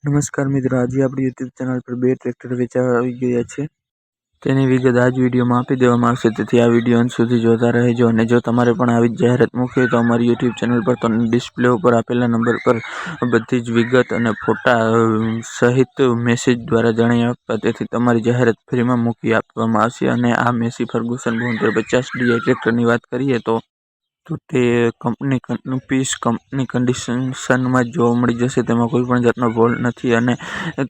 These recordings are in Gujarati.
નમસ્કાર મિત્રો, આજે આપણી યુટ્યુબ ચેનલ પર 2 ટ્રેક્ટર વેચાવા આવી ગયા છે. તેની વિગત આ જ વિડીયોમાં આપી દેવામાં આવશે, તેથી આ વિડીયો અંત સુધી જોતા રહેજો. અને જો તમારે પણ આવી જ જાહેરાત મૂકવી હોય તો અમારી યુટ્યુબ ચેનલ પર તો ડિસ્પ્લે ઉપર આપેલા નંબર પર બધી જ વિગત અને ફોટા સહિત મેસેજ દ્વારા જણાવી આપવા, તેથી તમારી જાહેરાત ફ્રીમાં મૂકી આપવામાં આવશે. અને આ મેસી ફર્ગુસન 5250 DI ટ્રેક્ટરની વાત કરીએ તો તે કંપની કન્ડિશનમાં જોવા મળી જશે. તેમાં કોઈ પણ જાતનો ફોલ્ટ નથી. અને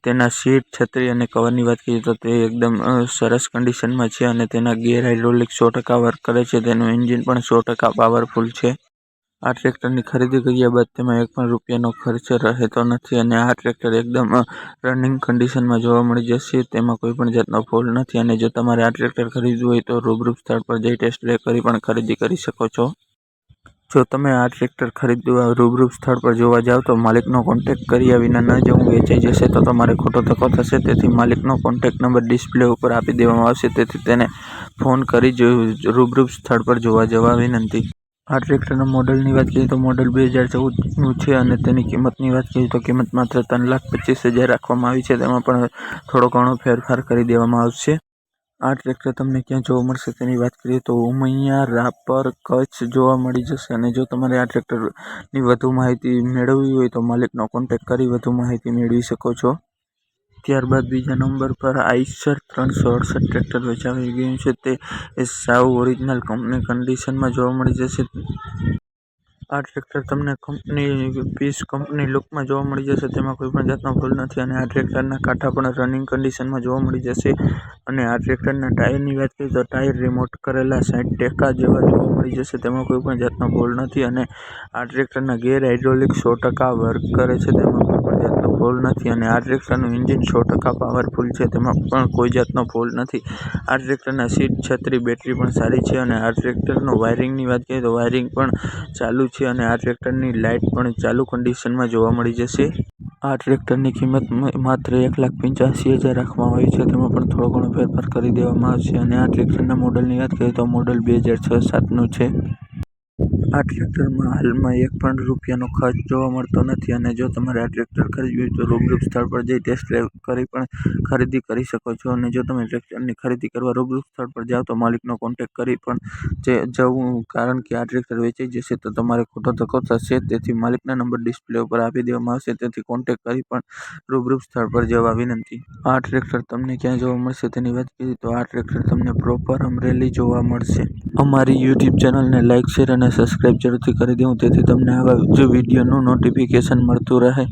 તેના સીટ, છત્રી અને કવરની વાત કરીએ તો તે એકદમ સરસ કન્ડિશનમાં છે. અને તેના ગેર હાઇડ્રોલિક 100% વર્ક કરે છે. તેનું એન્જિન પણ 100% પાવરફુલ છે. આ ટ્રેક્ટરની ખરીદી કર્યા બાદ તેમાં એક પણ રૂપિયાનો ખર્ચ રહેતો નથી. અને આ ટ્રેક્ટર એકદમ રનિંગ કન્ડિશનમાં જોવા મળી જશે. તેમાં કોઈ પણ જાતનો ફોલ્ટ નથી. અને જો તમારે આ ટ્રેક્ટર ખરીદવું હોય તો રૂબરૂ સ્થળ પર જઈ ટેસ્ટ ડ્રાઈવ કરી પણ ખરીદી કરી શકો છો. જો તમે આ ટ્રેક્ટર ખરીદવા રૂબરૂ સ્થળ પર જોવા જાવ તો માલિકનો કોન્ટેક્ટ કર્યા વિના ન જવું, વેચાઈ જશે તો તમારે ખોટો ધક્કો થશે. તેથી માલિકનો કોન્ટેક્ટ નંબર ડિસ્પ્લે ઉપર આપી દેવામાં આવશે, તેથી તેને ફોન કરી રૂબરૂ સ્થળ પર જોવા જવા વિનંતી. આ ટ્રેક્ટરના મોડલની વાત કરીએ તો મોડલ 2014નું છે. અને તેની કિંમતની વાત કરીએ તો કિંમત માત્ર 3,25,000 રાખવામાં આવી છે. તેમાં પણ થોડો ઘણો ફેરફાર કરી દેવામાં આવશે. આ ટ્રેક્ટર તમને ક્યાં જોવા મળશે તેની વાત કરીએ તો ઉમૈયા, રાપર, કચ્છ જોવા મળી જશે. અને જો તમારે આ ટ્રેક્ટરની વધુ માહિતી મેળવવી હોય તો માલિકનો કોન્ટેક્ટ કરી વધુ માહિતી મેળવી શકો છો. ત્યારબાદ બીજા નંબર પર આઈશર 368 ટ્રેક્ટર વેચાઈ ગયું છે. તે સાવ ઓરિજિનલ કંપની કન્ડિશનમાં જોવા મળી જશે. આ ટ્રેક્ટર તમને કંપની લુકમાં જોવા મળી જશે. તેમાં કોઈ પણ જાતનો ભૂલ નથી. અને આ ટ્રેક્ટરના કાંઠા પણ રનિંગ કન્ડિશનમાં જોવા મળી જશે. અને આ ટ્રેક્ટરના ટાયરની વાત કરીએ તો ટાયર રિમોટ કરેલા 60% જેવા જોવા મળી જશે. તેમાં કોઈ પણ જાતનો ભૂલ નથી. અને આ ટ્રેક્ટરના ગેર હાઇડ્રોલિક 100% વર્ક કરે છે. તેમાં કોઈ પણ જાતનો ભૂલ નથી. અને આ ટ્રેક્ટરનું એન્જિન 100% પાવરફુલ છે. તેમાં પણ કોઈ જાતનો ભૂલ નથી. આ ટ્રેક્ટરના સીટ, છત્રી, બેટરી પણ સારી છે. અને આ ટ્રેક્ટરનું વાયરિંગની વાત કરીએ તો વાયરિંગ પણ ચાલુ છે. અને આ ટ્રેક્ટરની લાઇટ પણ ચાલુ કન્ડિશનમાં જોવા મળી જશે. આ ટ્રેક્ટરની કિંમત માત્ર 1,85,000 રાખવામાં આવી છે. તેમાં પણ થોડો ઘણો ફેરફાર કરી દેવામાં આવશે. અને આ ટ્રેક્ટરના મોડલની વાત કરીએ તો મોડલ 2006-07નું છે. આ ટ્રેક્ટરમાં હાલમાં એક પણ રૂપિયાનો ખર્ચ જોવા મળતો નથી. અને જો તમારે આ ટ્રેક્ટર ખરીદવું હોય તો રૂબરૂ સ્થળ પર જઈ ટેસ્ટ ડ્રાઈવ કરી પણ ખરીદી કરી શકો છો. અને જો તમે ટ્રેક્ટરની ખરીદી કરવા રૂબરૂ સ્થળ પર જાઓ તો માલિકનો કોન્ટેક્ટ કરી પણ જવું, કારણ કે આ ટ્રેક્ટર વેચાઈ જશે તો તમારે ખોટો ધક્કો થશે. તેથી માલિકના નંબર ડિસ્પ્લે ઉપર આપી દેવામાં આવશે, તેથી કોન્ટેક્ટ કરી પણ રૂબરૂ સ્થળ પર જવા વિનંતી. આ ટ્રેક્ટર તમને ક્યાં જોવા મળશે તેની વાત કરીએ તો આ ટ્રેક્ટર તમને પ્રોપર અમરેલી જોવા મળશે. અમારી યુટ્યુબ ચેનલને લાઇક, શેર અને સબસ્ક્રાઇબ જરૂરથી કરી દેવું, તેથી તમને આવા જ વિડીયોનું નોટિફિકેશન મળતું રહે.